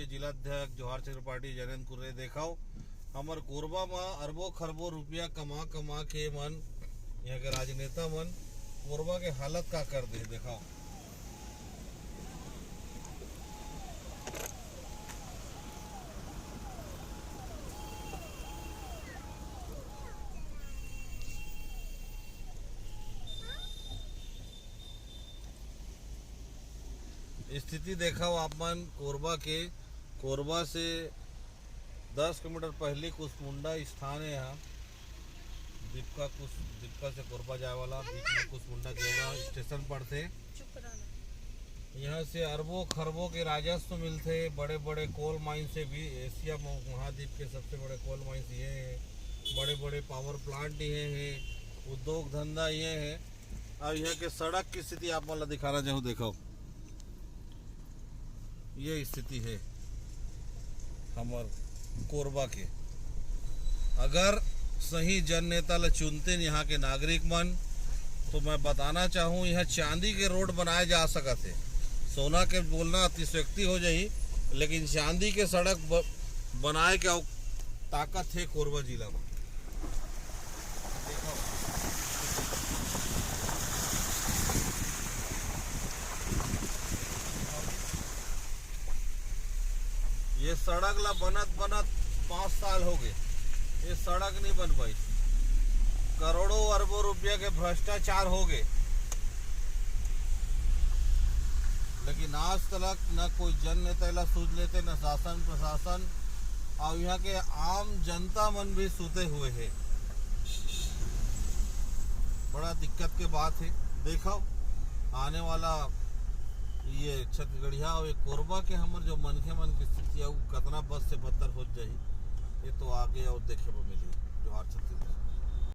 जिलाध्यक्ष जोहार छत्र पार्टी जयनंद कुर्रे देखाओ हमार कोरबा में अरबों खरबों रुपया कमा कमा के मन यहाँ के राजनेता मन कोरबा के हालत का कर दे देखाओ। स्थिति देखाओ आप मन कोरबा के। कोरबा से 10 किलोमीटर पहले कुसमुंडा स्थान है। यहाँ दीपका से कोरबा जाए वाला बीच में कुसमुंडा गेवरा स्टेशन पड़ते। यहाँ से अरबों खरबों के राजस्व मिलते। बड़े बड़े कोल माइन से भी एशिया महाद्वीप के सबसे बड़े कोल माइंस ये हैं। बड़े बड़े पावर प्लांट ये हैं। उद्योग धंधा ये है। अब यहाँ के सड़क की स्थिति आप मतलब दिखाना चाहूँ। देखो ये स्थिति है हमार कोरबा के। अगर सही जन नेता ला चुनते यहाँ के नागरिक मन तो मैं बताना चाहूँ यहाँ चांदी के रोड बनाए जा सकते। सोना के बोलना अतिशयोक्ति हो जाही, लेकिन चांदी के सड़क बनाए के ताकत है कोरबा जिला में। ये सड़क ला बनत 5 साल हो गए। ये सड़क नहीं बन पाई। करोड़ों अरबों रुपया के भ्रष्टाचार हो गए, लेकिन आज तक न कोई जन नेता ला सूझ लेते, न शासन प्रशासन, और यहाँ के आम जनता मन भी सूते हुए है। बड़ा दिक्कत के बात है। देखो आने वाला ये छत्तीसगढ़िया और कोरबा के हमर जो मनखे मन की स्थिति है वो कितना बस से बदतर हो जाही, ये तो आगे और देखे को मिली। जोहार छत्तीसगढ़।